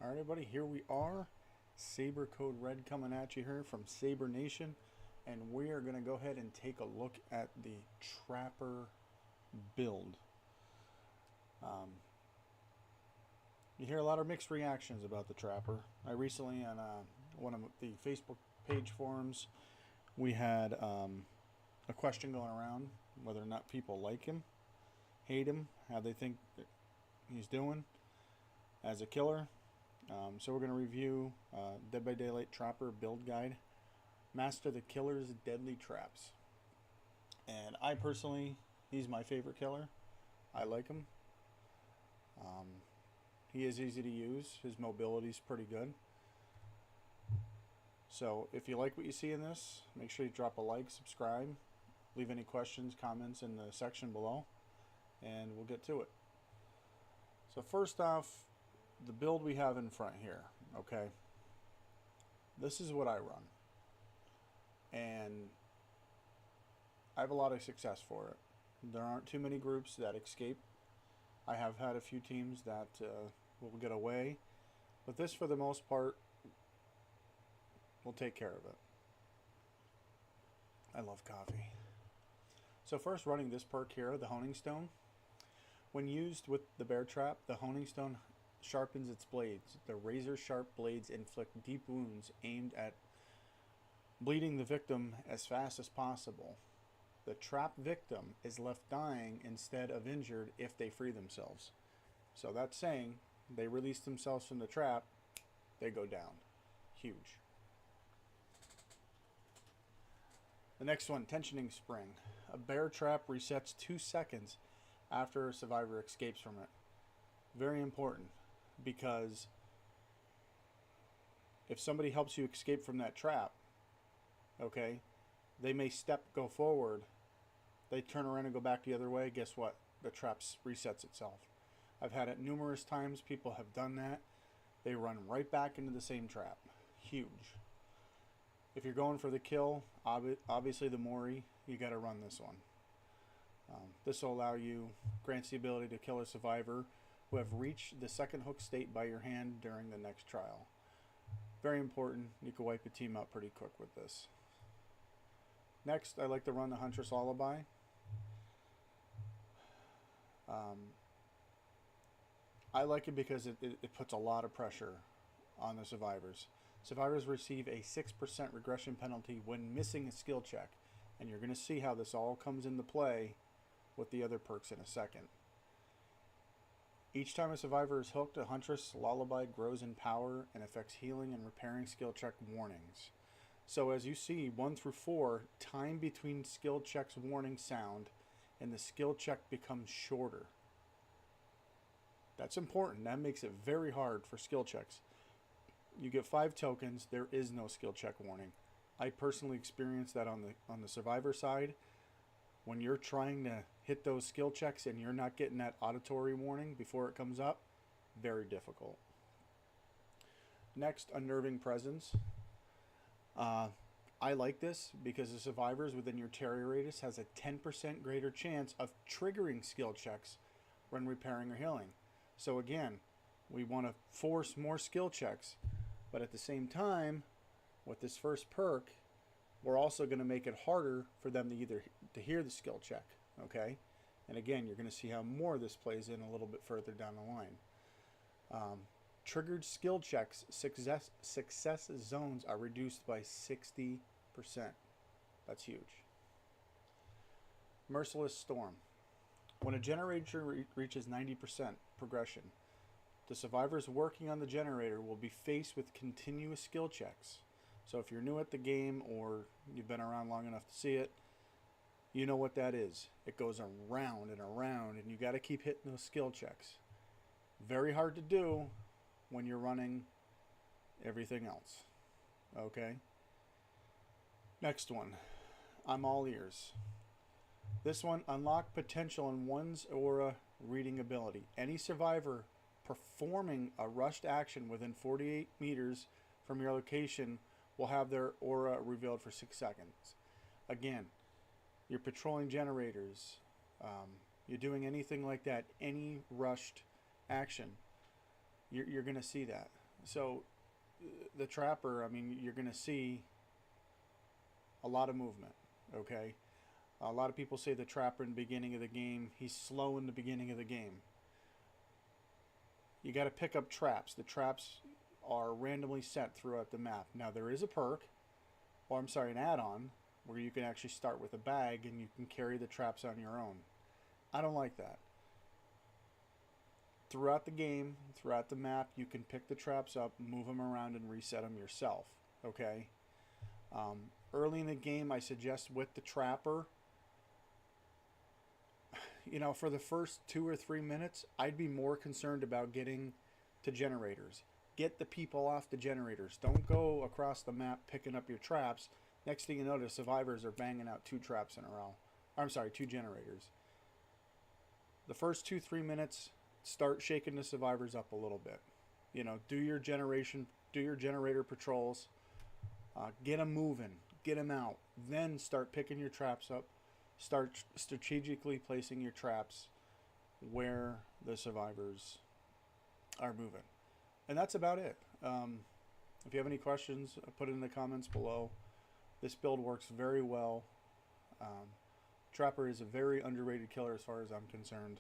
All right, everybody, here we are. SaberCodeRed coming at you here from Saber Nation, and we are going to go ahead and take a look at the Trapper build. You hear a lot of mixed reactions about the Trapper. I recently, on one of the Facebook page forums, we had a question going around whether or not people like him, hate him, how they think he's doing as a killer. So we're going to review Dead by Daylight Trapper build guide, master the killer's deadly traps. And I personally, he's my favorite killer. I like him. He is easy to use. His mobility is pretty good. So if you like what you see in this, make sure you drop a like, subscribe, leave any questions, comments in the section below, and we'll get to it. So first off, the build we have in front here, okay? This is what I run. And I have a lot of success for it. There aren't too many groups that escape. I have had a few teams that will get away. But this, for the most part, will take care of it. I love coffee. So first, running this perk here, the Honing Stone. When used with the bear trap, the Honing Stone sharpens its blades. The razor sharp blades inflict deep wounds aimed at bleeding the victim as fast as possible. The trapped victim is left dying instead of injured if they free themselves. So that's saying they release themselves from the trap, they go down. Huge. The next one, Tensioning Spring. A bear trap resets 2 seconds after a survivor escapes from it. Very important, because if somebody helps you escape from that trap, okay, they may go forward, they turn around and go back the other way, guess what? The trap resets itself. I've had it numerous times. People have done that. They run right back into the same trap. Huge. If you're going for the kill, obviously the Mori, you got to run this one. This will allow you, grants the ability to kill a survivor who have reached the second hook state by your hand during the next trial. Very important. You can wipe a team out pretty quick with this. Next, I like to run the Huntress Hollow. I like it because it puts a lot of pressure on the survivors. Survivors receive a 6% regression penalty when missing a skill check. And you're going to see how this all comes into play with the other perks in a second. Each time a survivor is hooked, a Huntress Lullaby grows in power and affects healing and repairing skill check warnings. So as you see, 1 through 4, time between skill checks warning sound and the skill check becomes shorter. That's important. That makes it very hard for skill checks. You get 5 tokens, there is no skill check warning. I personally experienced that on the survivor side. When you're trying to hit those skill checks and you're not getting that auditory warning before it comes up, very difficult. Next, Unnerving Presence. I like this because the survivors within your terror radius has a 10% greater chance of triggering skill checks when repairing or healing. So again, we want to force more skill checks, but at the same time, with this first perk, we're also going to make it harder for them to hear the skill check, okay? And again, you're going to see how more of this plays in a little bit further down the line. Triggered skill checks, success zones are reduced by 60%. That's huge. Merciless Storm. When a generator reaches 90% progression, the survivors working on the generator will be faced with continuous skill checks. So if you're new at the game or you've been around long enough to see it, you know what that is. It goes around and around, and you got to keep hitting those skill checks. Very hard to do when you're running everything else. Okay? Next one. I'm all ears. This one, unlock potential in one's aura reading ability. Any survivor performing a rushed action within 48 meters from your location will have their aura revealed for 6 seconds. Again, you're patrolling generators, you're doing anything like that, any rushed action, you're going to see that. So the trapper, I mean, you're going to see a lot of movement, okay? A lot of people say the trapper in the beginning of the game, he's slow in the beginning of the game. You got to pick up traps. The traps are randomly set throughout the map. Now there is a perk, or I'm sorry, an add-on, where you can actually start with a bag and you can carry the traps on your own. I don't like that. Throughout the game, throughout the map, you can pick the traps up, move them around, and reset them yourself, okay? Early in the game, I suggest with the trapper, you know, for the first 2 or 3 minutes, I'd be more concerned about getting to generators. Get the people off the generators. Don't go across the map picking up your traps. Next thing you know, the survivors are banging out 2 traps in a row. I'm sorry, 2 generators. The first 2-3 minutes, start shaking the survivors up a little bit. You know, do your generator patrols. Get them moving. Get them out. Then start picking your traps up. Start strategically placing your traps where the survivors are moving. And that's about it. If you have any questions, put it in the comments below. This build works very well. Trapper is a very underrated killer as far as I'm concerned.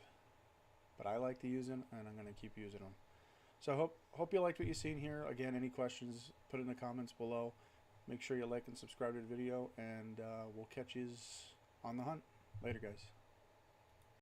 But I like to use him, and I'm going to keep using him. So hope you liked what you've seen here. Again, any questions, put it in the comments below. Make sure you like and subscribe to the video, and we'll catch you on the hunt. Later, guys.